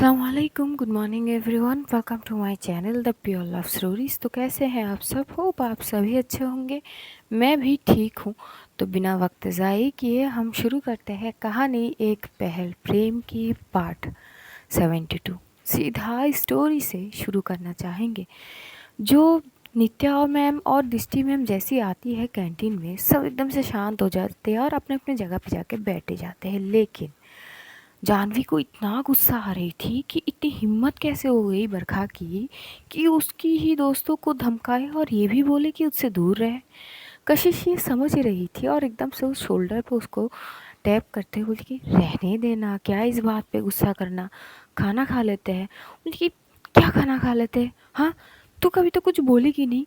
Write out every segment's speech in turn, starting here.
अस्सलाम वालेकुम, good morning everyone, welcome to my channel the pure love stories. तो कैसे हैं आप सब? होप आप सभी अच्छे होंगे। मैं भी ठीक हूँ। तो बिना वक्त ज़ाये किए हम शुरू करते हैं कहानी एक पहल प्रेम की पार्ट 72। सीधा स्टोरी से शुरू करना चाहेंगे। जो नित्या मैम और दृष्टि मैम जैसी आती है कैंटीन में, सब एकदम से शांत हो जाते हैं और अपने अपने जगह पे जाके बैठे जाते हैं। लेकिन जानवी को इतना गुस्सा आ रही थी कि इतनी हिम्मत कैसे हो गई बरखा की कि उसकी ही दोस्तों को धमकाए और ये भी बोले कि उससे दूर रहे। कशिश ये समझ ही रही थी और एकदम से उस शोल्डर पे उसको टैप करते हुए बोली कि रहने देना, क्या इस बात पे गुस्सा करना, खाना खा लेते हैं। बोली कि क्या खाना खा लेते हैं? हाँ, तू कभी तो कुछ बोलेगी नहीं।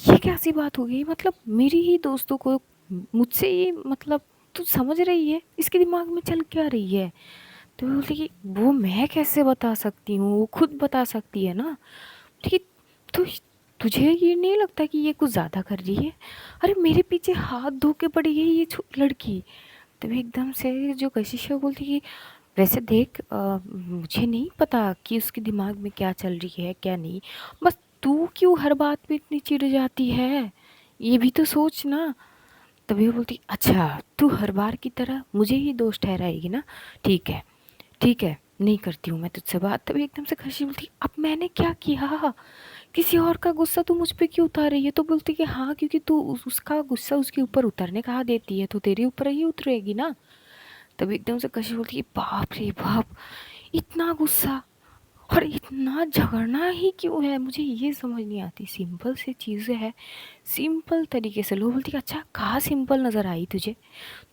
ये कैसी बात हो गई? मतलब मेरी ही दोस्तों को मुझसे ये मतलब तू समझ रही है इसके दिमाग में चल क्या रही है? तो वो बोलती कि वो मैं कैसे बता सकती हूँ, वो खुद बता सकती है ना। ठीक, तो तुझे ये नहीं लगता कि ये कुछ ज़्यादा कर रही है? अरे मेरे पीछे हाथ धो के पड़ी है ये लड़की। तभी एकदम से जो कशिश है बोलती कि वैसे देख, मुझे नहीं पता कि उसके दिमाग में क्या चल रही है क्या नहीं। बस तू क्यों हर बात पे इतनी चिढ़ जाती है, ये भी तो सोच ना। तभी वो बोलती अच्छा, तू हर बार की तरह मुझे ही दोष ठहराएगी ना। ठीक है, ठीक है, नहीं करती हूँ मैं तुझसे बात। तभी एकदम से खशी बोलती अब मैंने क्या किया? किसी और का गुस्सा तू मुझ पे क्यों उतार रही है? तो बोलती कि हाँ, क्योंकि तू उसका गुस्सा उसके ऊपर उतरने कहा देती है तो तेरे ऊपर ही उतरेगी ना। तभी एकदम से कशी बोलती बाप रे बाप, इतना गुस्सा और इतना झगड़ना ही क्यों है? मुझे ये समझ नहीं आती। सिंपल सी चीज़ें हैं, सिंपल तरीके से लो। बोलती अच्छा, कहाँ सिंपल नज़र आई तुझे?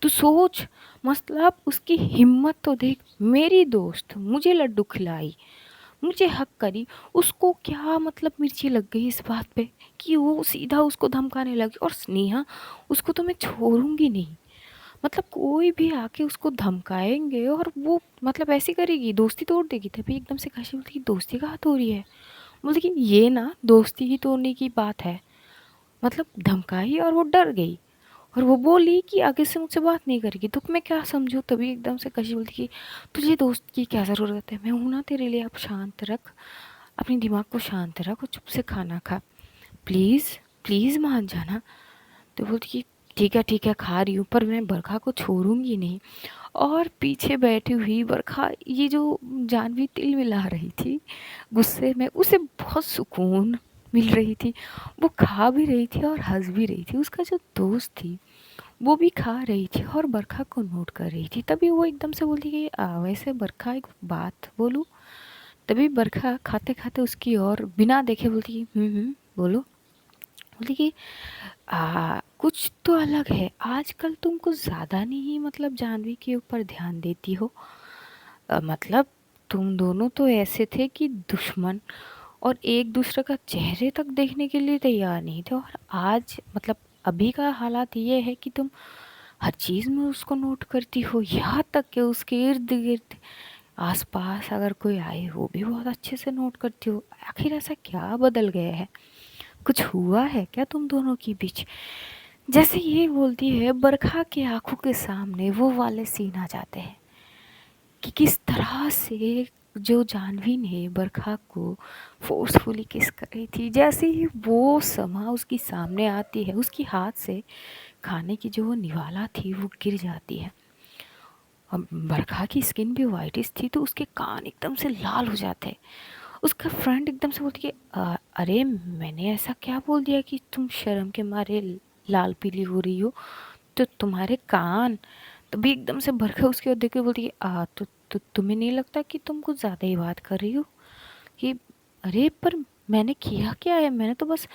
तू सोच, मतलब उसकी हिम्मत तो देख। मेरी दोस्त मुझे लड्डू खिलाई, मुझे हक करी, उसको क्या मतलब मिर्ची लग गई इस बात पे कि वो सीधा उसको धमकाने लगी। और स्नेहा, उसको तो मैं छोड़ूंगी नहीं। मतलब कोई भी आके उसको धमकाएंगे और वो मतलब ऐसी करेगी, दोस्ती तोड़ देगी। तभी एकदम से काशी बोलती दोस्ती कहाँ तोड़ी है? बोलती कि ये ना दोस्ती ही तोड़ने की बात है। मतलब धमकाई और वो डर गई और वो बोली कि आगे से मुझसे बात नहीं करेगी तो मैं क्या समझूं। तभी एकदम से कशी बोलती कि तुझे दोस्त की क्या ज़रूरत है? मैं हूं ना तेरे लिए। आप शांत रख, अपने दिमाग को शांत रख और चुप से खाना खा। प्लीज़ प्लीज़ मान जाना। तो बोलती कि ठीक है, खा रही हूँ, पर मैं बरखा को छोड़ूंगी नहीं। और पीछे बैठी हुई बरखा, ये जो जानवी तिल मिला रही थी गुस्से में, उसे बहुत सुकून मिल रही थी। वो खा भी रही थी और हंस भी रही थी। उसका जो दोस्त थी वो भी खा रही थी और बरखा को नोट कर रही थी। तभी वो एकदम से बोलती कि वैसे बरखा, एक बात बोलूं? तभी बरखा खाते खाते उसकी और बिना देखे बोलती कि बोलो। बोलती कि कुछ तो अलग है आजकल, तुम कुछ ज़्यादा नहीं मतलब जानवी के ऊपर ध्यान देती हो। मतलब तुम दोनों तो ऐसे थे कि दुश्मन, और एक दूसरे का चेहरे तक देखने के लिए तैयार नहीं थे। और आज मतलब अभी का हालात ये है कि तुम हर चीज़ में उसको नोट करती हो, यहाँ तक कि उसके इर्द गिर्द आसपास अगर कोई आए वो भी बहुत अच्छे से नोट करती हो। आखिर ऐसा क्या बदल गया है? कुछ हुआ है क्या तुम दोनों के बीच? जैसे ये बोलती है, बरखा की आंखों के सामने वो वाले सीन आ जाते हैं कि किस तरह से जो जानवी ने बरखा को फोर्सफुली किस करी थी। जैसे ही वो समा उसकी सामने आती है, उसकी हाथ से खाने की जो वो निवाला थी वो गिर जाती है। और बरखा की स्किन भी वाइटिश थी तो उसके कान एकदम से लाल हो जाते हैं। उसका फ्रेंड एकदम से बोलती है अरे मैंने ऐसा क्या बोल दिया कि तुम शर्म के मारे लाल पीली हो रही हो? तो तुम्हारे कान। तभी एकदम से बरखा उसकी ओर देख के बोलती है तो तुम्हें नहीं लगता कि तुम कुछ ज़्यादा ही बात कर रही हो? कि अरे पर मैंने किया क्या है? मैंने तो बस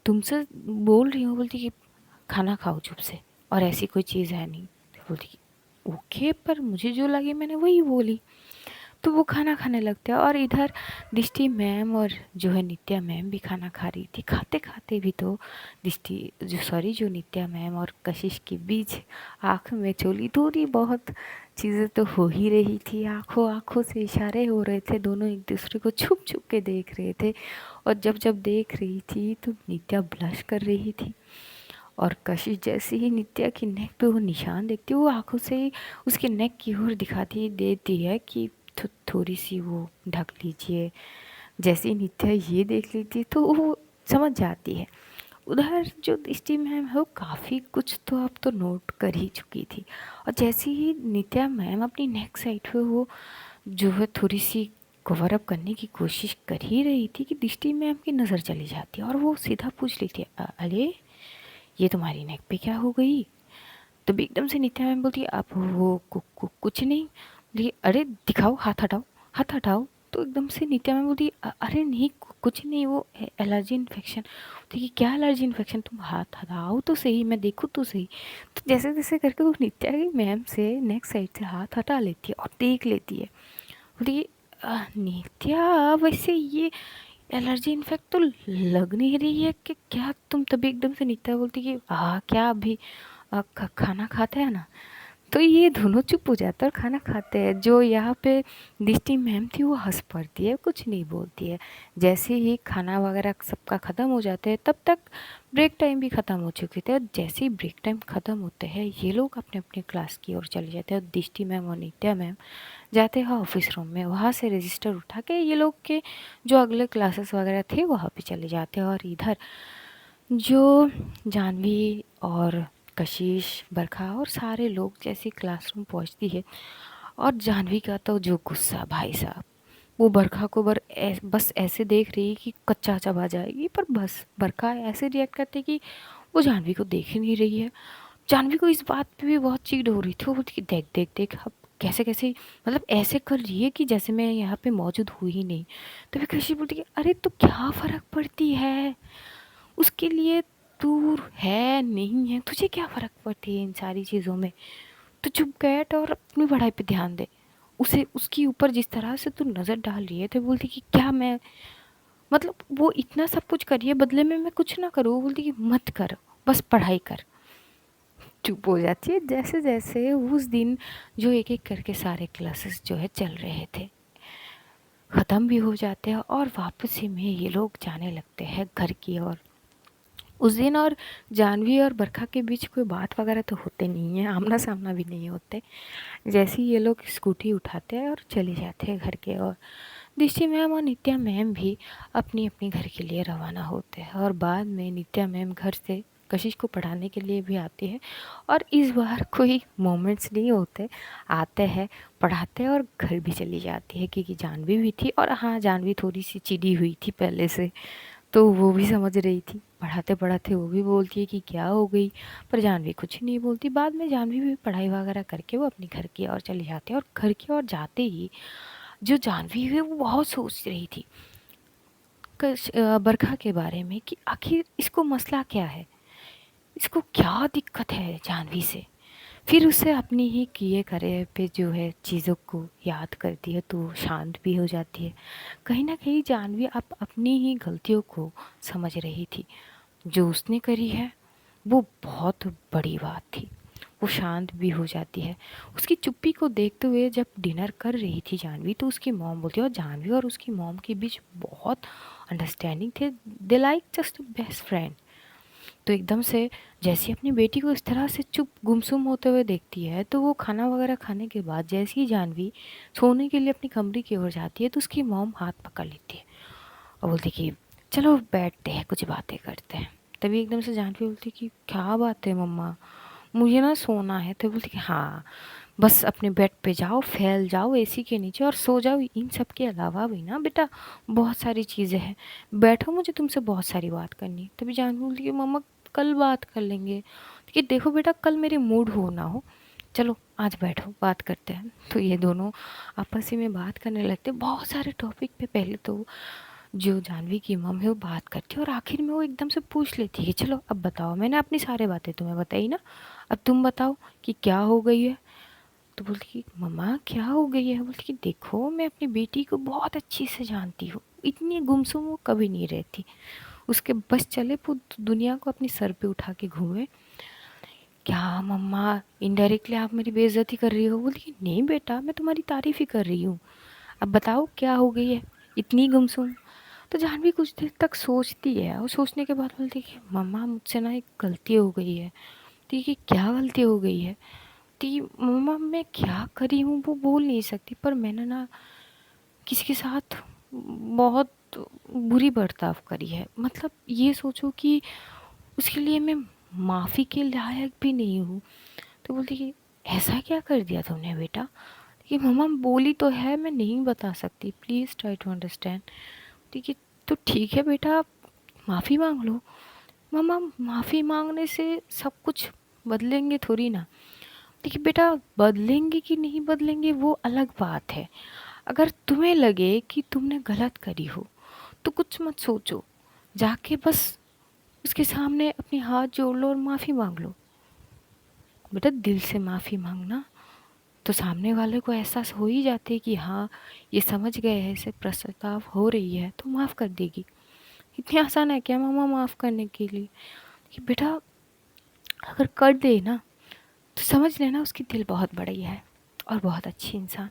तुमसे बोल रही हूँ। बोलती कि खाना खाओ चुप से, और ऐसी कोई चीज़ है नहीं। तो बोलती कि ओके, पर मुझे जो लगी मैंने वही बोली। तो वो खाना खाने लगते हैं और इधर दृष्टि मैम और जो है नित्या मैम भी खाना खा रही थी। खाते खाते भी तो दृष्टि जो नित्या मैम और कशिश के बीच आँख में चोली थोड़ी बहुत चीज़ें तो हो ही रही थी। आँखों आँखों से इशारे हो रहे थे, दोनों एक दूसरे को छुप छुप के देख रहे थे। और जब जब देख रही थी तो नित्या ब्लश कर रही थी और कशिश जैसे ही नित्या की नेक पे वो निशान देखती है, वो आंखों से उसके नेक की ओर दिखाती देती है कि थोड़ी सी वो ढक लीजिए। जैसे ही नित्या ये देख लेती है तो वो समझ जाती है। उधर जो दृष्टि मैम है वो काफ़ी कुछ तो अब तो नोट कर ही चुकी थी। और जैसे ही नित्या मैम अपनी नेक साइड पे वो जो है थोड़ी सी कवर अप करने की कोशिश कर ही रही थी कि दृष्टि मैम की नज़र चली जाती है और वो सीधा पूछ लेती है, अरे ये तुम्हारी नेक पे क्या हो गई?" तभी एकदम से नित्या मैम बोलती है, "आप वो कुछ नहीं।" बोली, "अरे दिखाओ, हाथ हटाओ, हाथ हटाओ।" तो एकदम से नित्या मैम बोलती है, अरे नहीं कुछ नहीं, वो एलर्जी इन्फेक्शन।" देखिए, क्या एलर्जी इन्फेक्शन? तुम हाथ हटाओ तो सही, मैं देखूँ तो सही। तो जैसे तैसे करके वो नित्या की मैम से नेक्स्ट साइड से हाथ हटा लेती है और देख लेती है। बोली, नित्या वैसे ये एलर्जी इन्फेक्ट तो लग नहीं रही है कि क्या तुम?" तभी एकदम से नित्या बोलती कि हाँ क्या अभी खाना खाते हैं ना। तो ये दोनों चुप हो जाते हैं और खाना खाते हैं। जो यहाँ पे दृष्टि मैम थी वो हंस पड़ती है, कुछ नहीं बोलती है। जैसे ही खाना वगैरह सबका ख़त्म हो जाता है तब तक ब्रेक टाइम भी ख़त्म हो चुके थे। और जैसे ही ब्रेक टाइम ख़त्म होते हैं ये लोग अपने अपने क्लास की ओर चले जाते हैं और दृष्टि मैम और नित्या मैम जाते हैं ऑफिस रूम में। वहाँ से रजिस्टर उठा के ये लोग के जो अगले क्लासेस वगैरह थे वहाँ पे चले जाते हैं। और इधर जो जानवी और कशिश, बरखा और सारे लोग जैसे क्लासरूम पहुंचती है और जानवी का तो जो गुस्सा भाई साहब, वो बरखा को बस ऐसे देख रही है कि कच्चा चबा जाएगी, पर बस बरखा ऐसे रिएक्ट करती कि वो जानवी को देख ही नहीं रही है। जानवी को इस बात पे भी बहुत चिढ़ हो रही थी। वो बोलती कि देख देख देख अब कैसे कैसे, मतलब ऐसे कर रही है कि जैसे मैं यहाँ पे मौजूद हुई ही नहीं। तो फिर कशिश बोलती कि अरे तो क्या फ़र्क पड़ती है उसके लिए, तू है नहीं है, तुझे क्या फ़र्क पड़ती है इन सारी चीज़ों में। तो चुप बैठ और अपनी पढ़ाई पे ध्यान दे। उसे उसके ऊपर जिस तरह से तू नज़र डाल रही है तो बोलती कि क्या मैं, मतलब वो इतना सब कुछ करिए बदले में मैं कुछ ना करूँ। वो बोलती कि मत कर, बस पढ़ाई कर। चुप हो जाती है। जैसे जैसे उस दिन जो एक एक करके सारे क्लासेस जो है चल रहे थे ख़त्म भी हो जाते हैं और वापसी में ये लोग जाने लगते हैं घर की ओर। उस दिन और जानवी और बरखा के बीच कोई बात वगैरह तो होते नहीं है, आमना सामना भी नहीं होते। जैसे ही ये लोग स्कूटी उठाते हैं और चले जाते हैं घर के ओर। दृष्टि मैम और नित्या मैम भी अपनी अपनी घर के लिए रवाना होते हैं और बाद में नित्या मैम घर से कशिश को पढ़ाने के लिए भी आती है। और इस बार कोई मोमेंट्स नहीं होते, आते हैं पढ़ाते हैं और घर भी चली जाती है क्योंकि जानवी भी थी। और हाँ, जानवी थोड़ी सी चिड़ी हुई थी पहले से, तो वो भी समझ रही थी। पढ़ाते पढ़ाते वो भी बोलती है कि क्या हो गई, पर जानवी कुछ नहीं बोलती। बाद में जानवी भी पढ़ाई वगैरह करके वो अपने घर की ओर चली जाती है। और घर की ओर जाते ही जो जानवी है वो बहुत सोच रही थी बरखा के बारे में कि आखिर इसको मसला क्या है, इसको क्या दिक्कत है जानवी से। फिर उसे अपनी ही किए करे पे जो है चीज़ों को याद करती है तो शांत भी हो जाती है। कहीं ना कहीं जानवी अब अपनी ही गलतियों को समझ रही थी। जो उसने करी है वो बहुत बड़ी बात थी। वो शांत भी हो जाती है। उसकी चुप्पी को देखते हुए जब डिनर कर रही थी जानवी तो उसकी मॉम बोलती है, और जानवी और उसकी मॉम के बीच बहुत अंडरस्टैंडिंग थे। They like just best friend. तो एकदम से जैसे अपनी बेटी को इस तरह से चुप गुमसुम होते हुए देखती है तो वो खाना वगैरह खाने के बाद जैसे ही जानवी सोने के लिए अपनी कमरे की ओर जाती है तो उसकी मॉम हाथ पकड़ लेती है और बोलती कि चलो बैठते हैं कुछ बातें करते हैं। तभी एकदम से जानवी बोलती कि क्या बात है मम्मा, मुझे ना सोना है। तो बोलती कि हाँ, बस अपने बेड पे जाओ, फैल जाओ एसी के नीचे और सो जाओ। इन सब के अलावा भी ना बेटा बहुत सारी चीज़ें हैं, बैठो मुझे तुमसे बहुत सारी बात करनी है। तभी जानवी बोलती कि मम्मा कल बात कर लेंगे। कि देखो बेटा कल मेरे मूड हो ना हो, चलो आज बैठो बात करते हैं। तो ये दोनों आपस ही में बात करने लगते बहुत सारे टॉपिक पे। पहले तो जो जानवी की मम है वो बात करती है और आखिर में वो एकदम से पूछ लेती है, चलो अब बताओ, मैंने अपनी सारी बातें तुम्हें बताई ना, अब तुम बताओ कि क्या हो गई है। तो बोलती कि मम्मा क्या हो गई है। बोलती कि देखो मैं अपनी बेटी को बहुत अच्छी से जानती हूँ, इतनी गुमसुम वो कभी नहीं रहती। उसके बस चले वो दुनिया को अपनी सर पे उठा के घूमे। क्या मम्मा इनडायरेक्टली आप मेरी बेइज्जती कर रही हो। बोलती कि नहीं बेटा मैं तुम्हारी तारीफ़ ही कर रही हूँ, अब बताओ क्या हो गई है इतनी गुमसुम। तो जानवी कुछ देर तक सोचती है और सोचने के बाद बोलती है कि मम्मा मुझसे ना एक गलती हो गई है। ठीक है, क्या गलती हो गई है। तो मम्मा मैं क्या करी हूँ वो बोल नहीं सकती, पर मैंने ना किसी के साथ बहुत बुरी बर्ताव करी है, मतलब ये सोचो कि उसके लिए मैं माफ़ी के लायक भी नहीं हूँ। तो बोलती कि ऐसा क्या कर दिया तुमने बेटा? कि मम्मा बोली तो है मैं नहीं बता सकती, प्लीज़ ट्राई टू अंडरस्टैंड। ठीक है, तो ठीक है बेटा, आप माफ़ी मांग लो। मम्मा माफ़ी मांगने से सब कुछ बदलेंगे थोड़ी ना। देखिए बेटा, बदलेंगे कि नहीं बदलेंगे वो अलग बात है। अगर तुम्हें लगे कि तुमने गलत करी हो तो कुछ मत सोचो, जाके बस उसके सामने अपने हाथ जोड़ लो और माफ़ी मांग लो। बेटा दिल से माफ़ी मांगना तो सामने वाले को एहसास हो ही जाते कि हाँ ये समझ गए हैं, इसे पश्चाताप हो रही है तो माफ़ कर देगी। इतनी आसान है क्या मामा माफ़ करने के लिए? कि बेटा अगर कर दे ना तो समझ लेना उसकी दिल बहुत बड़ी है और बहुत अच्छी इंसान।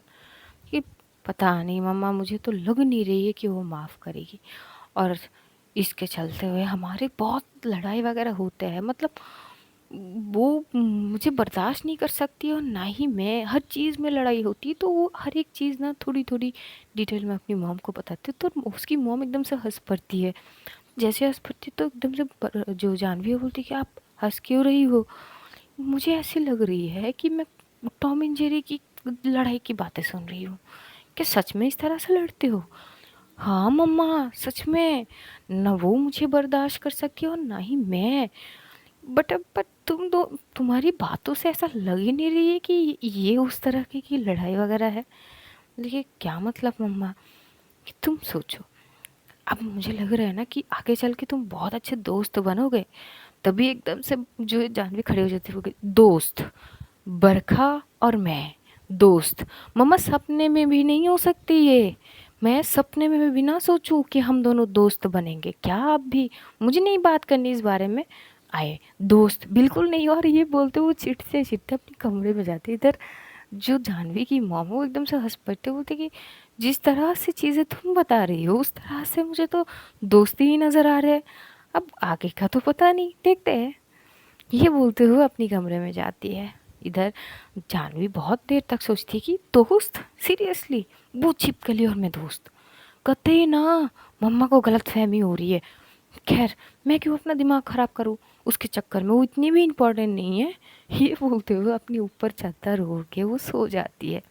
कि पता नहीं मम्मा, मुझे तो लग नहीं रही है कि वो माफ़ करेगी। और इसके चलते हुए हमारे बहुत लड़ाई वगैरह होते हैं, मतलब वो मुझे बर्दाश्त नहीं कर सकती और ना ही मैं, हर चीज़ में लड़ाई होती है तो वो हर एक चीज़ ना थोड़ी थोड़ी डिटेल में अपनी मॉम को बताती है तो उसकी मॉम एकदम से हंस पड़ती है। जैसे हंस पड़ती तो एकदम से जो जानवी है बोलती कि आप हंस क्यों रही हो? मुझे ऐसी लग रही है कि मैं टॉम एंड जेरी की लड़ाई की बातें सुन रही हूँ। क्या सच में इस तरह से लड़ते हो? हाँ मम्मा सच में, ना वो मुझे बर्दाश्त कर सकती है और ना ही मैं। बट तुम्हारी बातों से ऐसा लग ही नहीं रही है कि ये उस तरह की लड़ाई वगैरह है। देखिए क्या मतलब मम्मा, कि तुम सोचो, अब मुझे लग रहा है ना कि आगे चल के तुम बहुत अच्छे दोस्त बनोगे। तभी एकदम से जो जानवी खड़े हो जाते हो, दोस्त? बरखा और मैं दोस्त? मम्मा सपने में भी नहीं हो सकती ये। मैं सपने में भी ना सोचूं कि हम दोनों दोस्त बनेंगे। क्या आप भी? मुझे नहीं बात करनी इस बारे में। आए दोस्त बिल्कुल नहीं। और ये बोलते वो चिढ़ते चिढ़ते अपने कमरे में जाते। इधर जो जानवी की मॉम वो एकदम से हंस पड़ते, बोलते कि जिस तरह से चीज़ें तुम बता रही हो उस तरह से मुझे तो दोस्ती ही नज़र आ रहे हैं। अब आगे का तो पता नहीं, देखते हैं। ये बोलते हुए अपनी कमरे में जाती है। इधर जानवी बहुत देर तक सोचती है कि दोस्त, सीरियसली वो छिपकली और मैं दोस्त? कतई ना, मम्मा को गलत फहमी हो रही है। खैर मैं क्यों अपना दिमाग खराब करूं उसके चक्कर में, वो इतनी भी इम्पोर्टेंट नहीं है। ये बोलते हुए अपनी ऊपर चादर ओढ़ के वो सो जाती है।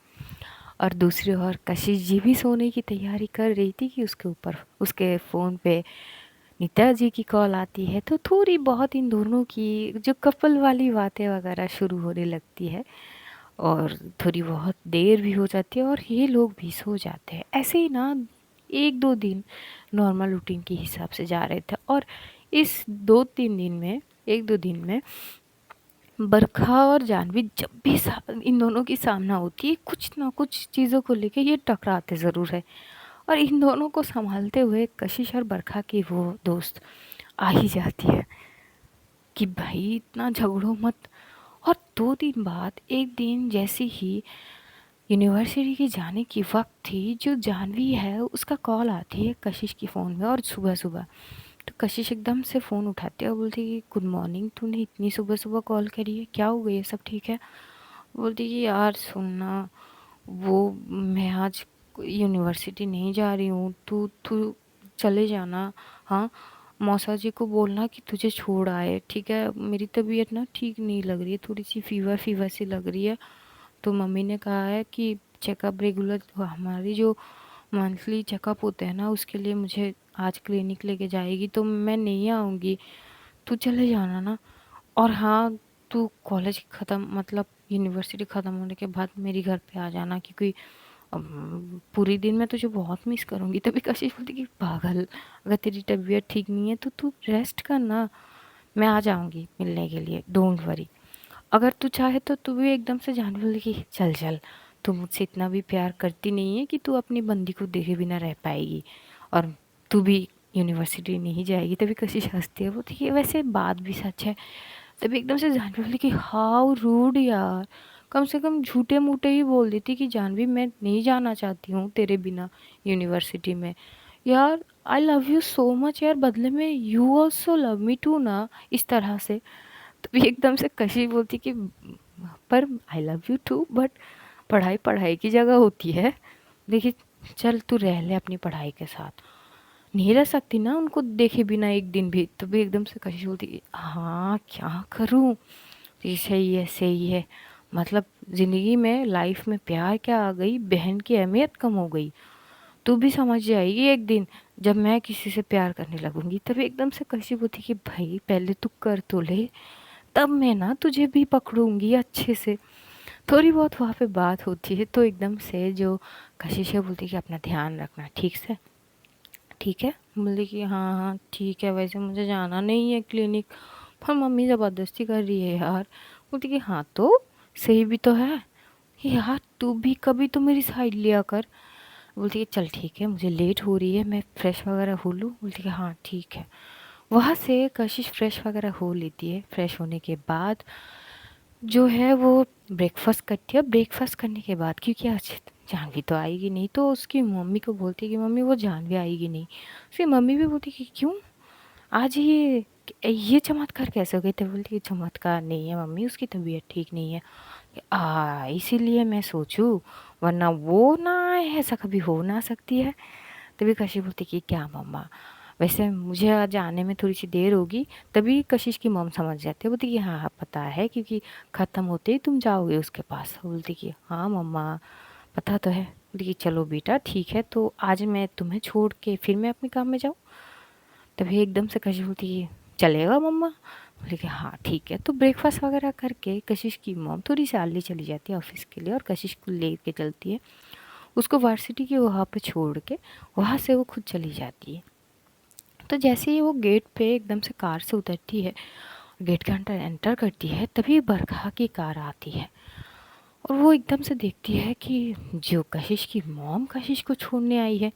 और दूसरी ओर कशिश जी भी सोने की तैयारी कर रही थी कि उसके ऊपर उसके फ़ोन पे नीता जी की कॉल आती है तो थोड़ी बहुत इन दोनों की जो कपल वाली बातें वगैरह शुरू होने लगती है। और थोड़ी बहुत देर भी हो जाती है और ये लोग भी सो जाते हैं। ऐसे ही ना एक दो दिन नॉर्मल रूटीन के हिसाब से जा रहे थे। और इस दो तीन दिन में, एक दो दिन में बरखा और जानवी जब भी इन दोनों की सामना होती है कुछ ना कुछ चीज़ों को लेके ये टकराते ज़रूर है। और इन दोनों को संभालते हुए कशिश और बरखा की वो दोस्त आ ही जाती है कि भाई इतना झगड़ो मत। और दो दिन बाद एक दिन जैसे ही यूनिवर्सिटी के जाने की वक्त थी, जो जानवी है उसका कॉल आती है कशिश की फ़ोन में और सुबह सुबह। तो कशिश एकदम से फ़ोन उठाती है और बोलती है कि गुड मॉर्निंग, तूने इतनी सुबह सुबह कॉल करी है, क्या हो गई है, सब ठीक है? बोलती कि यार सुनना, वो मैं आज यूनिवर्सिटी नहीं जा रही हूँ, तू तू चले जाना। हाँ, मौसा जी को बोलना कि तुझे छोड़ आए, ठीक है? मेरी तबीयत ना ठीक नहीं लग रही है, थोड़ी सी फीवर फीवर सी लग रही है। तो मम्मी ने कहा है कि चेकअप रेगुलर, हमारी जो मंथली चेकअप होते हैं ना उसके लिए मुझे आज क्लिनिक लेके जाएगी तो मैं नहीं आऊँगी, तू चले जाना ना। और हाँ, तू कॉलेज ख़त्म, मतलब यूनिवर्सिटी ख़त्म होने के बाद मेरी घर पे आ जाना, क्योंकि पूरी दिन मैं तुझे बहुत मिस करूँगी। तभी कशिश बोलती कि पागल, अगर तेरी तबीयत ठीक नहीं है तो तू रेस्ट कर ना, मैं आ जाऊँगी मिलने के लिए, डोंट वरी। अगर तू चाहे तो तू भी एकदम से जान बोले कि चल चल, तू मुझसे इतना भी प्यार करती नहीं है कि तू अपनी बंदी को देखे बिना रह पाएगी और तू भी यूनिवर्सिटी नहीं जाएगी। तभी कशिश हंसती है, वो ठीक है वैसे बात भी सच है। तभी एकदम से जानवी बोली कि हाउ रूड यार, कम से कम झूठे मूठे ही बोल देती कि जानवी मैं नहीं जाना चाहती हूँ तेरे बिना यूनिवर्सिटी में। यार I love you so much यार, बदले में you also love me too ना, इस तरह से। तभी एकदम से कशी बोलती कि पर I love you too, but पढ़ाई पढ़ाई की जगह होती है। देखिए चल तू रह ले अपनी पढ़ाई के साथ। नहीं रह सकती ना उनको देखे बिना एक दिन भी। तो भी एकदम से कशिश बोलती हाँ क्या करूँ। ये सही है। मतलब ज़िंदगी में लाइफ में प्यार क्या आ गई, बहन की अहमियत कम हो गई। तू भी समझ जाएगी एक दिन जब मैं किसी से प्यार करने लगूंगी। तभी एकदम से कशिश होती कि भाई पहले तू कर तो ले, तब मैं ना तुझे भी पकड़ूंगी अच्छे से। थोड़ी बहुत वहाँ पे बात होती है तो एकदम से जो कशिश है बोलती कि अपना ध्यान रखना ठीक से। ठीक है बोली कि हाँ हाँ ठीक है, वैसे मुझे जाना नहीं है क्लिनिक, पर मम्मी ज़बरदस्ती कर रही है यार। बोलती कि हाँ तो सही भी तो है यार, तू भी कभी तो मेरी साइड लिया कर। बोलती कि चल ठीक है मुझे लेट हो रही है, मैं फ्रेश वगैरह हो लूँ। बोलती कि हाँ ठीक है। वहाँ से कशिश फ्रेश वगैरह हो लेती है। फ्रेश होने के बाद जो है वो ब्रेकफास्ट करती है। ब्रेकफास्ट करने के बाद क्योंकि आज जानवी तो आएगी नहीं, तो उसकी मम्मी को बोलती है कि मम्मी वो जानवी आएगी नहीं। उसकी मम्मी भी बोलती कि क्यों आज ये चमत्कार कैसे हो गए। तो बोलती है चमत्कार नहीं है मम्मी, उसकी तबीयत ठीक नहीं है। इसीलिए मैं सोचूं, वरना वो ना आए ऐसा कभी हो ना सकती है। तभी कशिश बोलती कि क्या मम्मा, वैसे मुझे आज आने में थोड़ी सी देर होगी। तभी कशिश की मॉम समझ जाती है। बोलती कि हाँ हाँ पता है, क्योंकि ख़त्म होते ही तुम जाओगे उसके पास। बोलती कि हाँ मम्मा पता तो है। बोलती कि चलो बेटा ठीक है, तो आज मैं तुम्हें छोड़ के फिर मैं अपने काम में जाऊँ। तभी एकदम से कशिश बोलती कि चलेगा मम्मा। बोली कि हाँ ठीक है। तो ब्रेकफास्ट वगैरह करके कशिश की मॉम थोड़ी सी अर्ली चली जाती है ऑफिस के लिए, और कशिश को ले के चलती है उसको वर्सिटी के वहाँ पे छोड़ के। वहाँ से वो खुद चली जाती है। तो जैसे ही वो गेट पे एकदम से कार से उतरती है, गेट के अंदर एंटर करती है, तभी बरखा की कार आती है। और वो एकदम से देखती है कि जो कशिश की मॉम कशिश को छोड़ने आई है।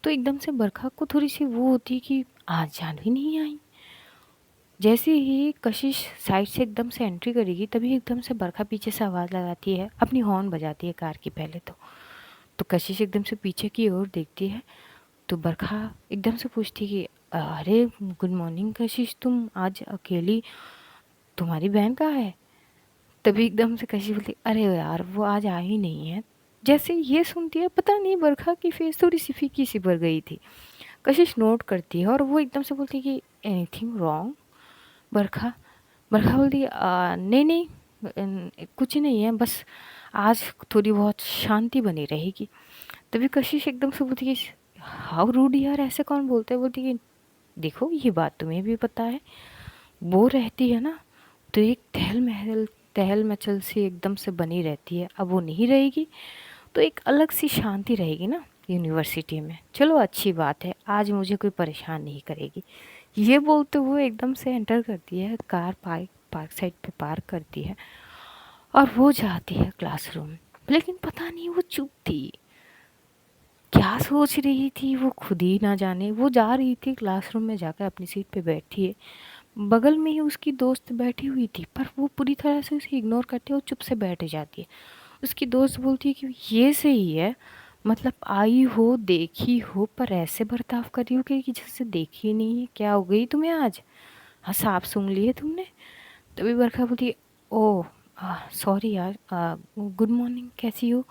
तो एकदम से बरखा को थोड़ी सी वो होती है कि आज जानवी नहीं आई। जैसे ही कशिश साइड से एकदम से एंट्री करेगी, तभी एकदम से बरखा पीछे से आवाज़ लगाती है, अपनी हॉर्न बजाती है कार की पहले तो कशिश एकदम से पीछे की ओर देखती है। तो बरखा एकदम से पूछती कि अरे गुड मॉर्निंग कशिश, तुम आज अकेली, तुम्हारी बहन कहाँ है। तभी एकदम से कशिश बोलती अरे यार वो आज आई नहीं है। जैसे ये सुनती है, पता नहीं बरखा की फेस थोड़ी सी फीकी सी भर गई थी। कशिश नोट करती है और वो एकदम से बोलती है कि एनीथिंग रॉन्ग बरखा। बरखा बोलती है नहीं नहीं कुछ नहीं है, बस आज थोड़ी बहुत शांति बनी रहेगी। तभी कशिश एकदम से बोलती है हाउ रूड यार, ऐसे कौन बोलते है। बोलती कि देखो ये बात तुम्हें भी पता है, वो रहती है ना तो एक तहल मचल सी एकदम से बनी रहती है। अब वो नहीं रहेगी तो एक अलग सी शांति रहेगी ना यूनिवर्सिटी में। चलो अच्छी बात है, आज मुझे कोई परेशान नहीं करेगी। ये बोलते हुए एकदम से एंटर करती है, कार पार्क पार्क साइड पे पार्क करती है और वो जाती है क्लासरूम। लेकिन पता नहीं वो चुप थी, क्या सोच रही थी वो खुद ही ना जाने। वो जा रही थी क्लासरूम में, जाकर अपनी सीट पे बैठी है। बगल में ही उसकी दोस्त बैठी हुई थी, पर वो पूरी तरह से उसे इग्नोर करते हुए चुप से बैठ जाती है। उसकी दोस्त बोलती है कि ये सही है, मतलब आई हो देखी हो पर ऐसे बर्ताव कर रही हो कि जैसे देखी ही नहीं है। क्या हो गई तुम्हें आज, हाँ सांप सूंघ लिए तुमने। तभी बरखा बोलती है ओह सॉरी यार, गुड मॉर्निंग कैसी हो।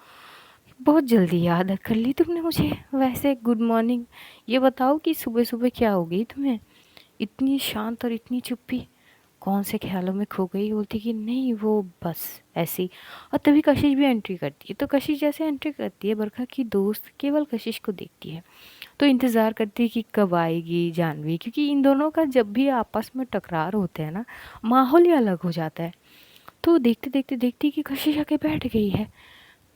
बहुत जल्दी याद कर ली तुमने मुझे। वैसे गुड मॉर्निंग, ये बताओ कि सुबह सुबह क्या हो गई तुम्हें, इतनी शांत और इतनी चुप्पी, कौन से ख्यालों में खो गई। बोलती कि नहीं वो बस ऐसी। और तभी कशिश भी एंट्री करती है। तो कशिश जैसे एंट्री करती है, बरखा की दोस्त केवल कशिश को देखती है, तो इंतज़ार करती है कि कब आएगी जानवी, क्योंकि इन दोनों का जब भी आपस में टकरार होते हैं ना, माहौल ही अलग हो जाता है। तो देखते देखते देखती कि कशिश आके बैठ गई है।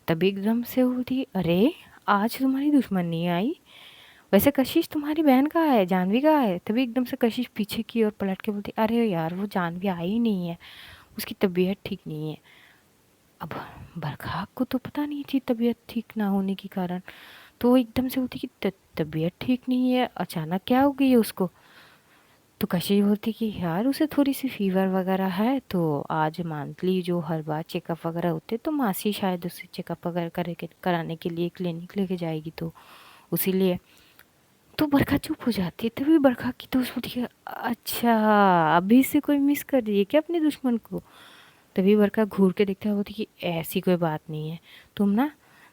तभी एकदम से बोलती अरे आज तुम्हारी दुश्मन नहीं आई, वैसे कशिश तुम्हारी बहन कहाँ है, जानवी कहाँ है। तभी एकदम से कशिश पीछे की ओर पलट के बोलती अरे यार वो जानवी आई ही नहीं है, उसकी तबीयत ठीक नहीं है। अब बरखा को तो पता नहीं थी तबीयत ठीक ना होने के कारण। तो वो एकदम से बोलती कि तबीयत ठीक नहीं है, अचानक क्या हो गई है उसको। तो कशिश बोलती कि यार उसे थोड़ी सी फीवर वगैरह है, तो आज मंथली जो हर बार चेकअप वगैरह होते तो मासी शायद उसे चेकअप वगैरह कराने के लिए क्लिनिक लेके जाएगी, तो उसीलिए। तो बरखा चुप हो जाती है। तभी बरखा की दोस्त बोलती है अच्छा अभी से कोई मिस कर रही है क्या अपने दुश्मन को। तभी बरखा घूर के देखता है, बोलती कि ऐसी कोई बात नहीं है, तुम ना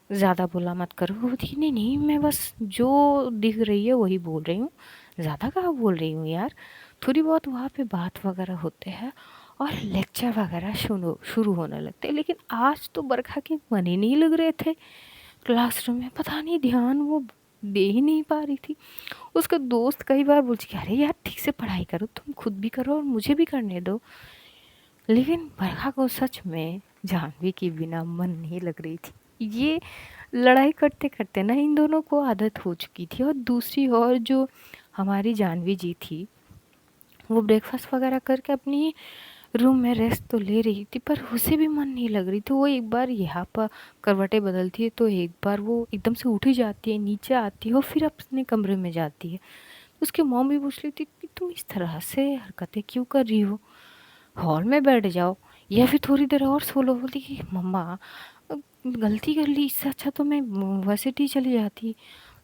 ज़्यादा बोला मत करो। वो बोलती कि नहीं मैं बस जो दिख रही है वही बोल रही हूँ, ज़्यादा कहाँ बोल रही हूँ यार। थोड़ी बहुत वहाँ पे बात वगैरह होते हैं और लेक्चर वगैरह शुरू शुरू होने लगते हैं। लेकिन आज तो बरखा के मन ही नहीं लग रहे थे क्लासरूम में, पता नहीं ध्यान वो दे ही नहीं पा रही थी। उसका दोस्त कई बार बोलती कि अरे यार ठीक से पढ़ाई करो, तुम खुद भी करो और मुझे भी करने दो। लेकिन बरखा को सच में जाह्नवी के बिना मन नहीं लग रही थी। ये लड़ाई करते करते ना इन दोनों को आदत हो चुकी थी। और दूसरी ओर जो हमारी जाह्नवी जी थी, वो ब्रेकफास्ट वगैरह करके अपनी रूम में रेस्ट तो ले रही थी, पर उसे भी मन नहीं लग रही थी। वो एक बार यहाँ पर करवटें बदलती है तो एक बार वो एकदम से उठ ही जाती है, नीचे आती है और फिर अपने कमरे में जाती है। उसकी मॉम भी पूछ रही थी कि तुम इस तरह से हरकतें क्यों कर रही हो, हॉल में बैठ जाओ या फिर थोड़ी देर और सो लो। बोली कि मम्मा गलती कर ली, इससे अच्छा तो मैं यूनिवर्सिटी चली जाती।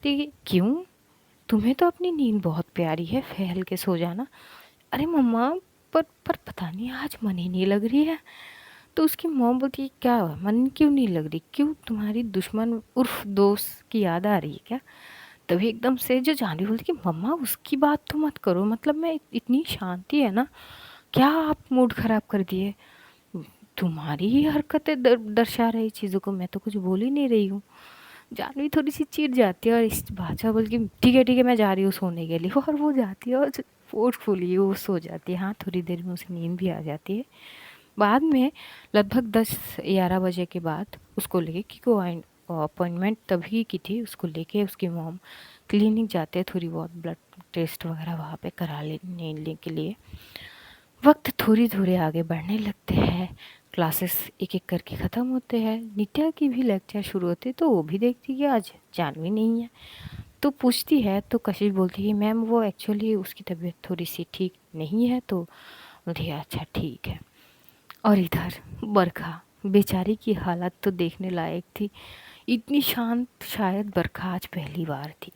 बोली क्यों, तुम्हें तो अपनी नींद बहुत प्यारी है, फैल के सो जाना। अरे मम्मा पर पता नहीं आज मन ही नहीं लग रही है। तो उसकी मॉम बोलती है क्या हुआ? मन क्यों नहीं लग रही, क्यों तुम्हारी दुश्मन उर्फ दोस्त की याद आ रही है क्या? तभी एकदम से जो जाह्नवी बोलती कि मम्मा उसकी बात तो मत करो, मतलब मैं इतनी शांति है ना, क्या आप मूड खराब कर दिए? तुम्हारी ही हरकतें दर्शा रही चीज़ों को, मैं तो कुछ बोल ही नहीं रही हूँ। जाह्नवी थोड़ी सी चिढ़ जाती है और इस बादशाह बोल के ठीक है मैं जा रही हूँ सोने के लिए। और वो जाती है और फोर्सफुली वो सो जाती है। हाँ थोड़ी देर में उसे नींद भी आ जाती है। बाद में लगभग 10-11 बजे के बाद उसको लेके, क्योंकि अपॉइंटमेंट तभी की थी, उसको लेके उसकी मॉम क्लिनिक जाते हैं, थोड़ी बहुत ब्लड टेस्ट वगैरह वहाँ पे करा लेने के लिए। वक्त थोड़ी थोड़े आगे बढ़ने लगते हैं, क्लासेस एक एक करके ख़त्म होते हैं, नित्या की भी लेक्चर शुरू होते, तो वो भी देखती है आज जाह्नवी नहीं है। तो पूछती है तो कशिश बोलती है मैम वो एक्चुअली उसकी तबीयत थोड़ी सी ठीक नहीं है। तो बोलती है अच्छा ठीक है। और इधर बरखा बेचारी की हालत तो देखने लायक थी। इतनी शांत शायद बरखा आज पहली बार थी।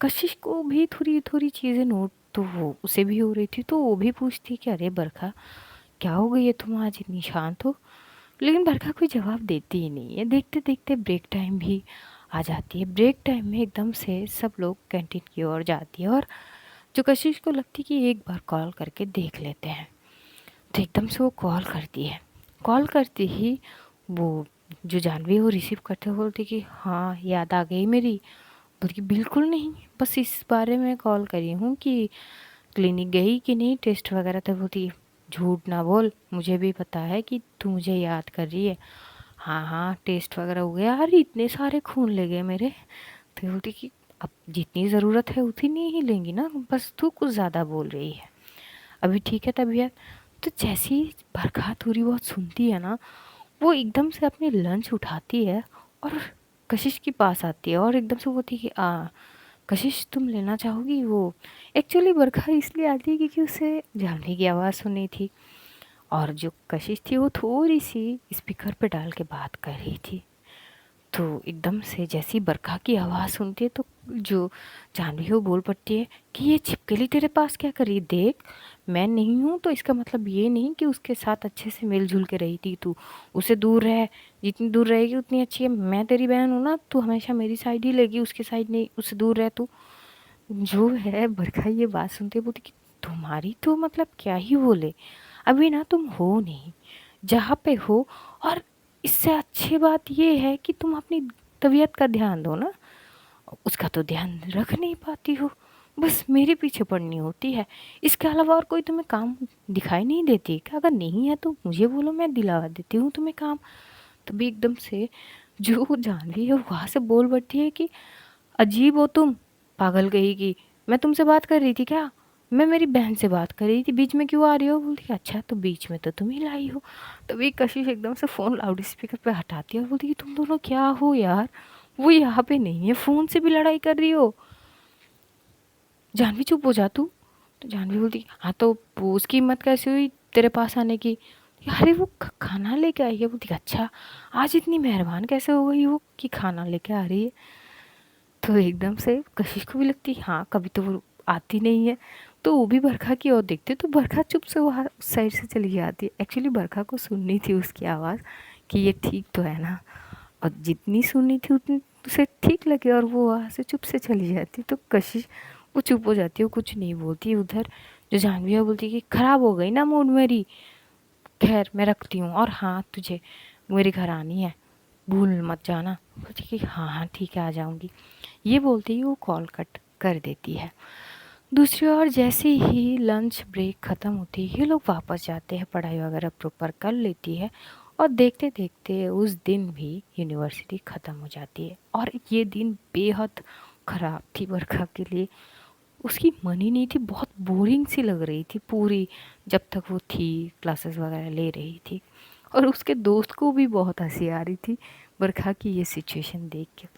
कशिश को भी थोड़ी थोड़ी चीज़ें नोट तो वो उसे भी हो रही थी, तो वो भी पूछती कि अरे बरखा क्या हो गई है, तुम आज इतनी शांत हो? लेकिन बरखा कोई जवाब देती ही नहीं है। देखते देखते ब्रेक टाइम भी आ जाती है। ब्रेक टाइम में एकदम से सब लोग कैंटीन की ओर जाती है और जो कशिश को लगती कि एक बार कॉल करके देख लेते हैं, तो एकदम से वो कॉल करती है। कॉल करते ही वो जो जाह्नवी वो रिसीव करते हुए बोलती कि हाँ याद आ गई मेरी। बोलती कि बिल्कुल नहीं, बस इस बारे में कॉल करी हूँ कि क्लिनिक गई कि नहीं, टेस्ट वगैरह। तो बोलती झूठ ना बोल, मुझे भी पता है कि तू मुझे याद कर रही है। हाँ हाँ टेस्ट वगैरह हो गया, अरे इतने सारे खून ले गए मेरे। तो बोलती कि अब जितनी ज़रूरत है उतनी ही लेंगी ना, बस तू कुछ ज़्यादा बोल रही है। अभी ठीक है तबीयत? तो जैसी ही बरखा थोड़ी बहुत सुनती है ना, वो एकदम से अपनी लंच उठाती है और कशिश के पास आती है और एकदम से बोलती है कि कशिश तुम लेना चाहोगी? वो एक्चुअली बरखा इसलिए आती है क्योंकि उसे जाह्नवी की आवाज़ सुनी थी और जो कशिश थी वो थोड़ी सी स्पीकर पे डाल के बात कर रही थी। तो एकदम से जैसी बरखा की आवाज़ सुनती है तो जो जाह्नवी है वो बोल पड़ती है कि ये छिपकली तेरे पास क्या करी? देख मैं नहीं हूँ तो इसका मतलब ये नहीं कि उसके साथ अच्छे से मिलजुल के रही थी तू। उसे दूर रह, जितनी दूर रहेगी उतनी अच्छी है। मैं तेरी बहन हूँ ना, तू हमेशा मेरी साइड ही लेगी, उसकी साइड नहीं, उससे दूर रह तू। जो है बरखा ये बात सुनते बोलती कि तुम्हारी तो मतलब क्या ही बोले, अभी ना तुम हो नहीं जहाँ पे हो। और इससे अच्छी बात ये है कि तुम अपनी तबीयत का ध्यान दो ना, उसका तो ध्यान रख नहीं पाती हो, बस मेरे पीछे पड़नी होती है। इसके अलावा और कोई तुम्हें काम दिखाई नहीं देती क्या? अगर नहीं है तो मुझे बोलो, मैं दिला देती हूँ तुम्हें काम। तभी एकदम से जो जाह्नवी है वहाँ से बोल बैठती है कि अजीब हो तुम, पागल कहेगी, मैं तुमसे बात कर रही थी क्या? मैं मेरी बहन से बात कर रही थी, बीच में क्यों आ रही हो? बोलती अच्छा तो बीच में तो तुम ही लाई हो। तभी कशिश एकदम से फ़ोन लाउड स्पीकर पे हटाती है और बोलती कि तुम दोनों क्या हो यार, वो यहाँ पे नहीं है, फ़ोन से भी लड़ाई कर रही हो। जाह्नवी चुप हो जा तू। तो जाह्नवी बोलती हाँ तो वो उसकी हिम्मत कैसे हुई तेरे पास आने की? अरे वो खाना लेके आई है। बोलती अच्छा आज इतनी मेहरबान कैसे हो गई वो कि खाना लेके आ रही है? तो एकदम से कशिश को भी लगती हाँ कभी तो वो आती नहीं है। तो वो भी बरखा की ओर देखते तो बरखा चुप से वहाँ उस साइड से चली जाती है। एक्चुअली बरखा को सुननी थी उसकी आवाज़ कि ये ठीक तो है ना। और जितनी सुनी थी उतनी उसे ठीक लगे और वो वहाँ से चुप से चली जाती। तो कशिश वो चुप हो जाती है, वो कुछ नहीं बोलती। उधर जो जाह्नवी है बोलती है कि खराब हो गई ना मूड मेरी, खैर मैं रखती हूँ, और हाँ तुझे मेरे घर आनी है, भूल मत जाना। बोलती कि हाँ हाँ ठीक है आ जाऊँगी। ये बोलते ही वो कॉल कट कर देती है। दूसरी ओर जैसे ही लंच ब्रेक ख़त्म होती है, ये लोग वापस जाते हैं, पढ़ाई वगैरह प्रॉपर कर लेती है, और देखते देखते उस दिन भी यूनिवर्सिटी ख़त्म हो जाती है। और ये दिन बेहद ख़राब थी बरखा के लिए। उसकी मन ही नहीं थी, बहुत बोरिंग सी लग रही थी पूरी, जब तक वो थी क्लासेस वगैरह ले रही थी। और उसके दोस्त को भी बहुत हंसी आ रही थी बरखा की ये सिचुएशन देख के।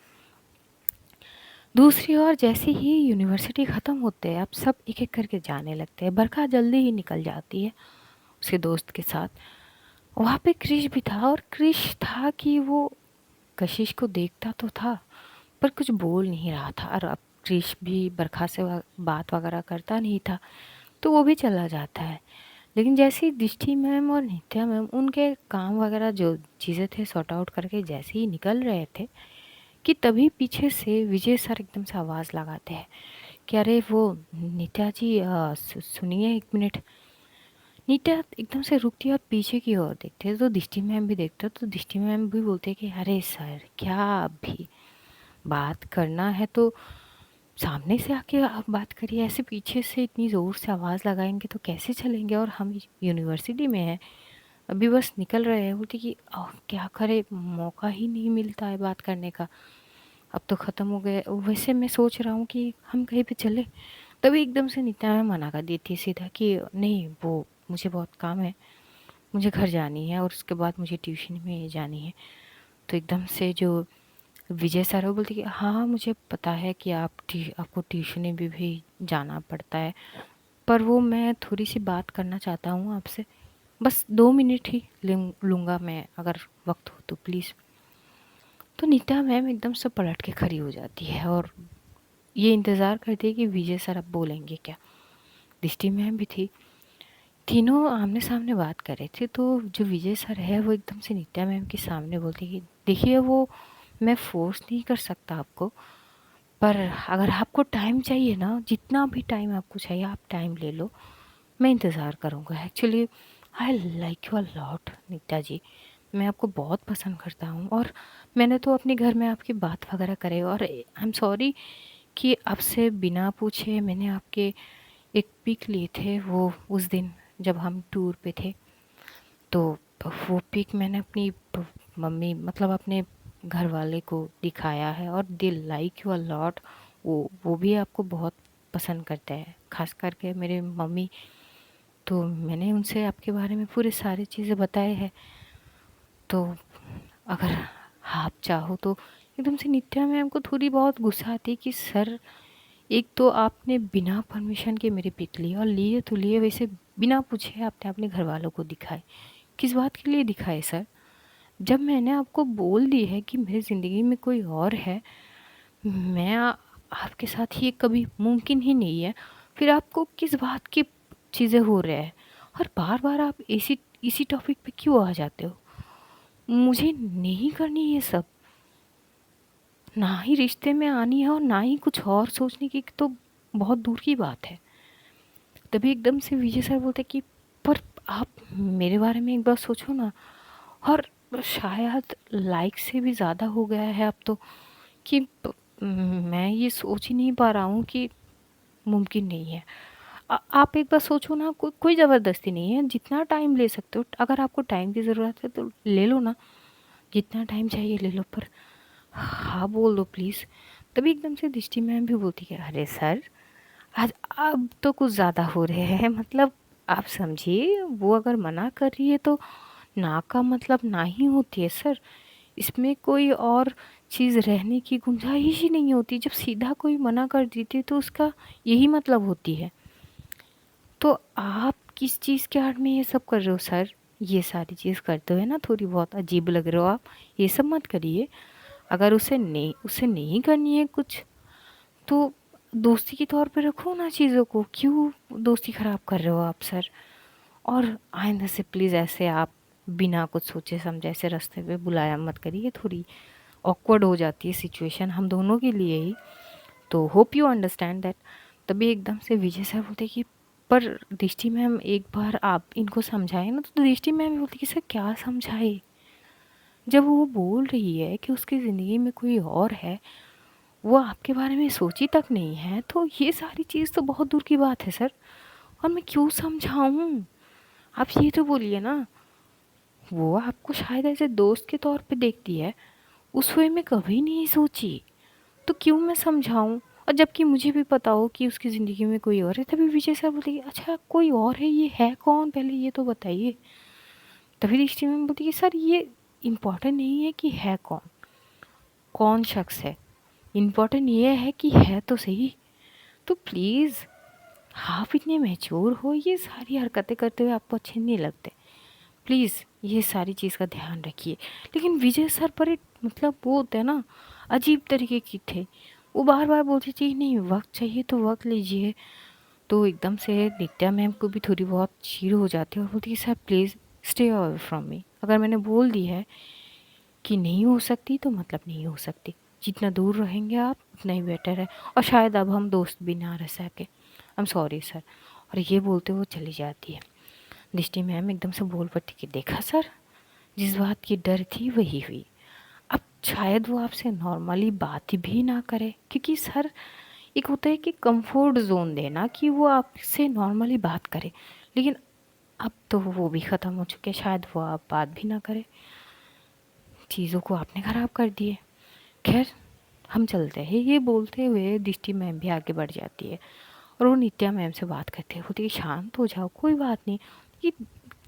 दूसरी ओर जैसे ही यूनिवर्सिटी ख़त्म होते हैं, अब सब एक एक करके जाने लगते हैं। बरखा जल्दी ही निकल जाती है उसके दोस्त के साथ। वहाँ पे क्रिश भी था, और क्रिश था कि वो कशिश को देखता तो था पर कुछ बोल नहीं रहा था। और अब क्रिश भी बरखा से बात वगैरह करता नहीं था, तो वो भी चला जाता है। लेकिन जैसे ही दृष्टि मैम और नित्या मैम उनके काम वगैरह जो चीज़ें थे सॉर्ट आउट करके जैसे ही निकल रहे थे, कि तभी पीछे से विजय सर एकदम से आवाज़ लगाते हैं कि अरे वो नित्या जी सुनिए एक मिनट। नित्या एकदम से रुकती है और पीछे की ओर देखते हैं, तो दृष्टि मैम भी देखते हैं। तो दृष्टि मैम भी बोलते हैं कि अरे सर क्या अभी बात करना है तो सामने से आके आप बात करिए, ऐसे पीछे से इतनी ज़ोर से आवाज़ लगाएंगे तो कैसे चलेंगे, और हम यूनिवर्सिटी में हैं, अभी बस निकल रहे हैं। बोलती कि क्या करे, मौका ही नहीं मिलता है बात करने का, अब तो ख़त्म हो गए। वैसे मैं सोच रहा हूँ कि हम कहीं पे चले। तभी एकदम से नित्या मैम मना कर दी थी सीधा कि नहीं, वो मुझे बहुत काम है, मुझे घर जानी है और उसके बाद मुझे ट्यूशन में जानी है। तो एकदम से जो विजय सर वो बोलते कि हाँ मुझे पता है कि आपको ट्यूशन में भी जाना पड़ता है, पर वो मैं थोड़ी सी बात करना चाहता हूँ आपसे, बस 2 मिनट ही लूँगा मैं, अगर वक्त हो तो प्लीज़। तो नीता मैम एकदम से पलट के खड़ी हो जाती है और ये इंतज़ार करती है कि विजय सर अब बोलेंगे क्या। दृष्टि मैम भी थी, तीनों आमने सामने बात कर रहे थे। तो जो विजय सर है वो एकदम से नित्या मैम के सामने बोलते कि देखिए वो मैं फोर्स नहीं कर सकता आपको, पर अगर आपको टाइम चाहिए ना, जितना भी टाइम आपको चाहिए आप टाइम ले लो, मैं इंतज़ार करूँगा। Actually I like you a lot Nitya ji, मैं आपको बहुत पसंद करता हूँ, और मैंने तो अपने घर में आपकी बात वगैरह करे, और आई एम सॉरी कि आपसे बिना पूछे मैंने आपके एक पिक लिए थे वो उस दिन जब हम टूर पे थे। तो वो पिक मैंने अपनी मम्मी मतलब अपने घर वाले को दिखाया है, और they like you a lot. वो भी आपको बहुत पसंद करते हैं, खास करके मेरे मम्मी। तो मैंने उनसे आपके बारे में पूरे सारी चीज़ें बताए हैं। तो अगर आप चाहो तो एकदम से नित्या मैम को थोड़ी बहुत गुस्सा आती है कि सर एक तो आपने बिना परमिशन के मेरे पिक लिए, और लिए तो लिए वैसे बिना पूछे आपने अपने घर वालों को दिखाए, किस बात के लिए दिखाए सर? जब मैंने आपको बोल दी है कि मेरी ज़िंदगी में कोई और है, मैं आपके साथ ये कभी मुमकिन ही नहीं है, फिर आपको किस बात की चीज़ें हो रहा है, और बार बार आप इसी टॉपिक पे क्यों आ जाते हो? मुझे नहीं करनी ये सब, ना ही रिश्ते में आनी है और ना ही कुछ और सोचने की, तो बहुत दूर की बात है। तभी एकदम से विजय सर बोलते कि पर आप मेरे बारे में एक बार सोचो ना, और शायद लाइक से भी ज़्यादा हो गया है अब तो, कि मैं ये सोच ही नहीं पा रहा हूँ कि मुमकिन नहीं है। आप एक बार सोचो ना, कोई ज़बरदस्ती नहीं है, जितना टाइम ले सकते हो, अगर आपको टाइम की ज़रूरत है तो ले लो ना, जितना टाइम चाहिए ले लो, पर हाँ बोल दो प्लीज़। तभी एकदम से दृष्टि मैम भी बोलती है अरे सर आज अब तो कुछ ज़्यादा हो रहे हैं, मतलब आप समझिए, वो अगर मना कर रही है तो ना का मतलब ना ही होती है सर, इसमें कोई और चीज़ रहने की गुंजाइश ही नहीं होती। जब सीधा कोई मना कर देती है तो उसका यही मतलब होती है। तो आप किस चीज़ के आड़ में ये सब कर रहे हो सर? ये सारी चीज़ करते हुए ना थोड़ी बहुत अजीब लग रहे हो आप, ये सब मत करिए। अगर उसे नहीं करनी है कुछ, तो दोस्ती के तौर पे रखो ना चीज़ों को, क्यों दोस्ती ख़राब कर रहे हो आप सर? और आइंदा से प्लीज़ ऐसे आप बिना कुछ सोचे समझे ऐसे रास्ते पे बुलाया मत करिए, थोड़ी ऑकवर्ड हो जाती है सिचुएशन हम दोनों के लिए ही। तो होप यू अंडरस्टैंड दैट। तभी एकदम से विजय सर बोलते कि पर दृष्टि मैम एक बार आप इनको समझाए ना। तो दृष्टि मैम बोलती कि सर क्या समझाए, जब वो बोल रही है कि उसकी ज़िंदगी में कोई और है, वो आपके बारे में सोची तक नहीं है, तो ये सारी चीज़ तो बहुत दूर की बात है सर। और मैं क्यों समझाऊं, आप ये तो बोलिए ना। वो आपको शायद ऐसे दोस्त के तौर पे देखती है, उस वे में कभी नहीं सोची, तो क्यों मैं समझाऊं। और जबकि मुझे भी पता हो कि उसकी ज़िंदगी में कोई और है। तभी विजय सर बोलते कि अच्छा कोई और है, ये है कौन, पहले ये तो बताइए। तभी दृष्टि मैम बोलती कि सर ये इम्पोर्टेंट नहीं है कि है कौन, कौन शख्स है, इम्पोर्टेंट ये है कि है तो सही। तो प्लीज़ आप इतने मैच्योर हो, ये सारी हरकतें करते हुए आपको अच्छे नहीं लगते, प्लीज़ ये सारी चीज़ का ध्यान रखिए। लेकिन विजय सर पर एक मतलब वो होते हैं ना, अजीब तरीके की थे। वो बार बार बोलती थी नहीं वक्त चाहिए तो वक्त लीजिए। तो एकदम से नित्या मैम को भी थोड़ी बहुत चीड़ हो जाती है और बोलती है sir please stay away from me. अगर मैंने बोल दी है कि नहीं हो सकती तो मतलब नहीं हो सकती, जितना दूर रहेंगे आप उतना ही बेटर है। और शायद अब हम दोस्त भी ना रह सके, आई एम सॉरी सर। और ये बोलते वो चली जाती है। दृष्टि मैम एकदम से बोल पड़ती कि देखा सर, जिस बात की डर थी वही हुई। अब शायद वो आपसे नॉर्मली बात भी ना करे, क्योंकि सर एक होता है कि कंफर्ट जोन देना कि वो आपसे नॉर्मली बात करे, लेकिन अब तो वो भी ख़त्म हो चुके, शायद वो आप बात भी ना करे। चीज़ों को आपने ख़राब कर दिए। खैर हम चलते हैं। ये बोलते हुए दृष्टि मैम भी आगे बढ़ जाती है और वो नित्या मैम से बात करते हैं। बोलती है शांत हो जाओ, कोई बात नहीं। ये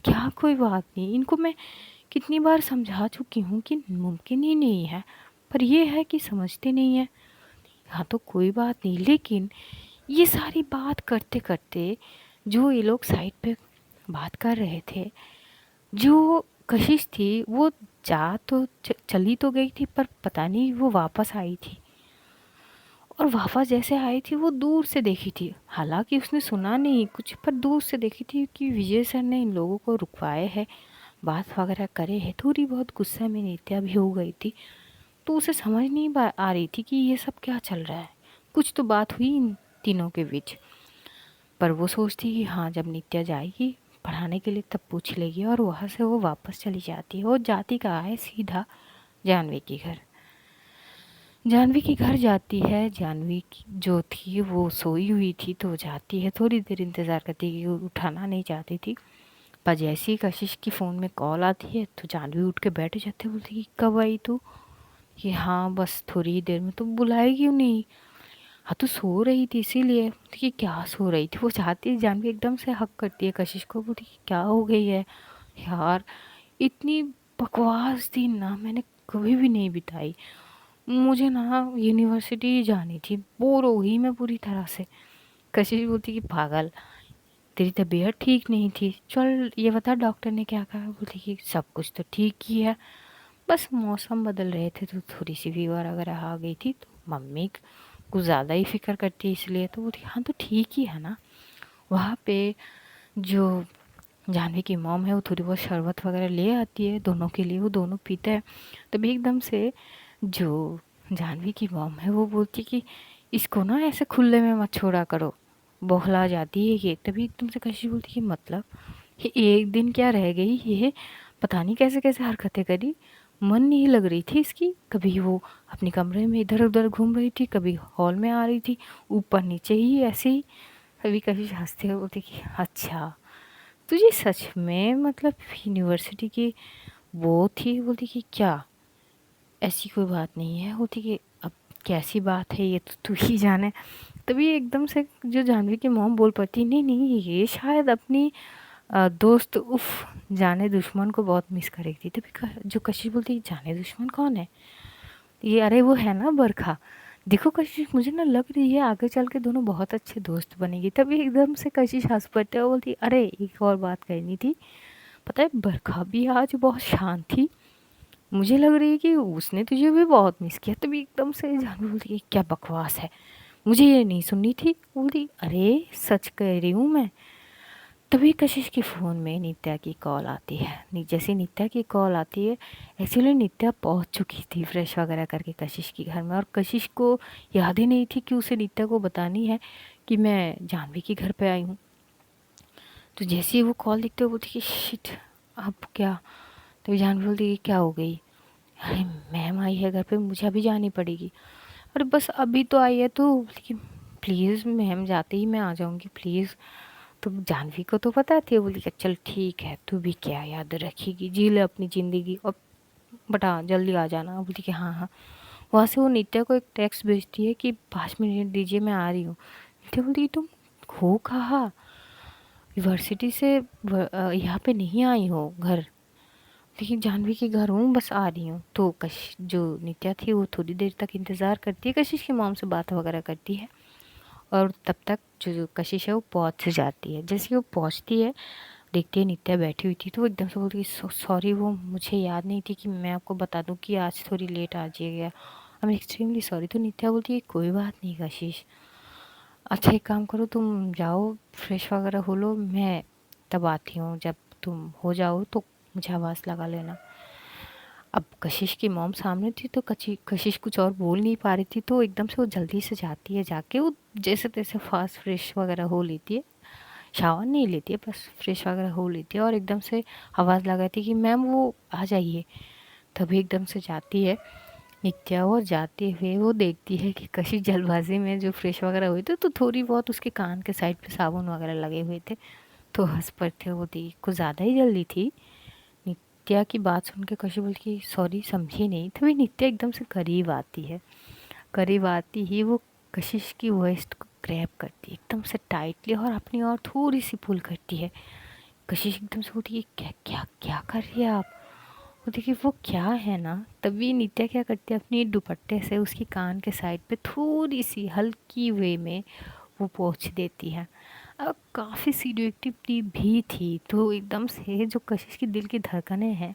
क्या कोई बात नहीं, इनको मैं कितनी बार समझा चुकी हूँ कि मुमकिन ही नहीं है, पर ये है कि समझते नहीं है। हाँ तो कोई बात नहीं, लेकिन ये सारी बात करते करते जो ये लोग साइड पे बात कर रहे थे, जो कशिश थी वो जा तो चली तो गई थी, पर पता नहीं वो वापस आई थी। और वापस जैसे आई थी वो दूर से देखी थी, हालांकि उसने सुना नहीं कुछ, पर दूर से देखी थी कि विजय सर ने इन लोगों को रुकवाए है, बात वगैरह करे है। थोड़ी बहुत गुस्सा में नित्या भी हो गई थी, तो उसे समझ नहीं आ रही थी कि ये सब क्या चल रहा है। कुछ तो बात हुई इन तीनों के बीच, पर वो सोचती कि हाँ जब नित्या जाएगी पढ़ाने के लिए तब पूछ लेगी। और वहाँ से वो वापस चली जाती है। वो जाती कहाँ है, सीधा जानवी के घर। जानवी के घर जाती है। जानवी जो थी वो सोई हुई थी, तो जाती है, थोड़ी देर इंतज़ार करती है, उठाना नहीं चाहती थी। पर जैसे ही कशिश की फ़ोन में कॉल आती है तो जानवी उठ के बैठ जाती है। बोलती कि कब आई तू, कि हाँ बस थोड़ी ही देर में। तो बुलाए क्यों नहीं, हाँ तो सो रही थी इसीलिए। कि क्या सो रही थी, वो चाहती है, जानवी एकदम से हक करती है कशिश को। बोलती कि क्या हो गई है यार, इतनी बकवास दिन ना मैंने कभी भी नहीं बिताई। मुझे ना यूनिवर्सिटी जानी थी, बोर हो गई मैं पूरी तरह से। कशिश बोलती कि पागल, तेरी तबीयत ठीक नहीं थी, चल ये बता डॉक्टर ने क्या कहा। बोलती कि सब कुछ तो ठीक ही है, बस मौसम बदल रहे थे तो थोड़ी सी फीवर वगैरह आ गई थी, तो मम्मी कुछ ज़्यादा ही फिक्र करती है इसलिए। तो बोलती हाँ तो ठीक ही है ना। वहाँ पे जो जानवी की मॉम है वो थोड़ी बहुत शरबत वगैरह ले आती है दोनों के लिए, वो दोनों पीते हैं। तभी एकदम से जो जानवी की मॉम है वो बोलती कि इसको ना ऐसे खुले में मत छोड़ा करो, बौखला जाती है ये। तभी एकदम से कशी बोलती कि मतलब ये एक दिन क्या रह गई, ये पता नहीं कैसे कैसे हरकतें करी, मन नहीं लग रही थी इसकी। कभी वो अपने कमरे में इधर उधर घूम रही थी, कभी हॉल में आ रही थी, ऊपर नीचे ही ऐसे ही। कभी कभी हंसते हुए बोलती कि अच्छा तुझे सच में मतलब यूनिवर्सिटी की वो थी। बोलती कि क्या, ऐसी कोई बात नहीं है। होती कि अब कैसी बात है ये तो तू ही जाने। तभी एकदम से जो जानवी की मॉम बोल पड़ती नहीं नहीं ये शायद अपनी दोस्त उफ जाने दुश्मन को बहुत मिस करेगी। तभी जो कशिश बोलती जाने दुश्मन कौन है, ये अरे वो है ना बरखा। देखो कशिश मुझे ना लग रही है आगे चल के दोनों बहुत अच्छे दोस्त बनेगी। तभी एकदम से कशिश हंस पड़ते और बोलती अरे एक और बात कहनी थी, पता है बरखा भी आज बहुत शांत थी, मुझे लग रही है कि उसने तुझे भी बहुत मिस किया। तभी एकदम से जानवी बोलती है क्या बकवास है, मुझे ये नहीं सुननी थी। बोलती अरे सच कह रही हूँ मैं। तभी कशिश के फ़ोन में नित्या की कॉल आती है। जैसे नित्या की कॉल आती है, एक्चुअली नित्या पहुंच चुकी थी फ्रेश वगैरह करके कशिश के घर में, और कशिश को याद ही नहीं थी कि उसे नित्या को बतानी है कि मैं जानवी के घर पे आई हूँ। तो जैसे ही वो कॉल दिखते हुए बोलती कि शिट, अब क्या। तो जानवी बोलती कि क्या हो गई। अरे मैम आई है घर पे, मुझे अभी जानी पड़ेगी। अरे बस अभी तो आई है, तो बोलती कि प्लीज़ मैम, जाते ही मैं आ जाऊँगी प्लीज़। तो जानवी को तो पता थी, बोली कि चल ठीक है, तू भी क्या याद रखेगी, जी ले अपनी ज़िंदगी, और बता जल्दी आ जाना। बोली कि हाँ हाँ। वहाँ से वो नित्या को एक टेक्स्ट भेजती है कि 5 मिनट दीजिए, मैं आ रही हूँ। नित्या बोलती तुम हो कहाँ, यूनिवर्सिटी से यहाँ पे नहीं आई हो घर। लेकिन जानवी के घर हूँ, बस आ रही हूँ। तो जो नित्या थी वो थोड़ी देर तक इंतज़ार करती है, कशिश की मॉम से बात वगैरह करती है, और तब तक जो कशिश है वो पहुँच जाती है। जैसे वो पहुँचती है, देखती है नित्या बैठी हुई थी, तो वो एकदम से बोलती है सॉरी, वो मुझे याद नहीं थी कि मैं आपको बता दूं कि आज थोड़ी लेट आ जाइएगा, आई एम एक्सट्रीमली सॉरी। तो नित्या बोलती है कोई बात नहीं कशिश, अच्छा एक काम करो, तुम जाओ फ्रेश वगैरह हो लो, मैं तब आती हूँ, जब तुम हो जाओ तो मुझे आवाज़ लगा लेना। अब कशिश की मॉम सामने थी, तो कशिश कुछ और बोल नहीं पा रही थी, तो एकदम से वो जल्दी से जाती है, जाके वो जैसे तैसे फास्ट फ्रेश वगैरह हो लेती है, शावर नहीं लेती है, बस फ्रेश वगैरह हो लेती है, और एकदम से आवाज़ लगाती है कि मैम वो आ जाइए। तभी एकदम से जाती है नित्या, और जाते हुए वो देखती है कि कशिश जल्दबाजी में जो फ्रेश वगैरह हुई थी, तो थोड़ी बहुत उसके कान के साइड पे साबुन वगैरह लगे हुए थे, तो हंस पड़ते वो थी, कुछ ज़्यादा ही जल्दी थी। नित्या की बात सुन के कशिश बोलती कि सॉरी, समझी नहीं। तभी नित्या एकदम से करीब आती है, करीब आती ही वो कशिश की वेस्ट को ग्रैब करती है एकदम से टाइटली, और अपनी और थोड़ी सी पुल करती है। कशिश एकदम से उठी, क्या क्या क्या कर रही है आप। वो देखिए वो क्या है ना, तभी नित्या क्या करती है, अपनी दुपट्टे से उसकी कान के साइड पे थोड़ी सी हल्की वे में वो पोंछ देती है। अब काफ़ी सीडियोटिव भी थी, तो एकदम से जो कशिश की दिल की धड़कनें हैं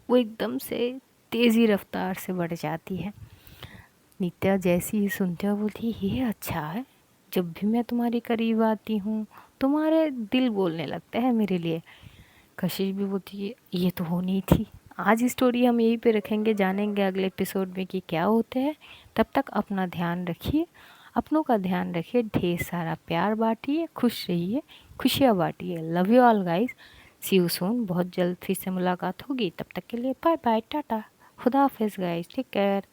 वो एकदम से तेज़ी रफ्तार से बढ़ जाती है। नित्या जैसी ही सुनते हो बोलती ये अच्छा है, जब भी मैं तुम्हारे करीब आती हूँ तुम्हारे दिल बोलने लगता है मेरे लिए। कशिश भी बोलती है ये तो होनी थी। आज स्टोरी हम यहीं पे रखेंगे, जानेंगे अगले एपिसोड में कि क्या होते हैं। तब तक अपना ध्यान रखिए, अपनों का ध्यान रखिए, ढेर सारा प्यार बांटिए, खुश रहिए, खुशियाँ बांटिए। Love you all guys, see you soon. बहुत जल्द फिर से मुलाकात होगी, तब तक के लिए बाय बाय, टाटा, खुदा हाफिज़ गाइस, टेक केयर।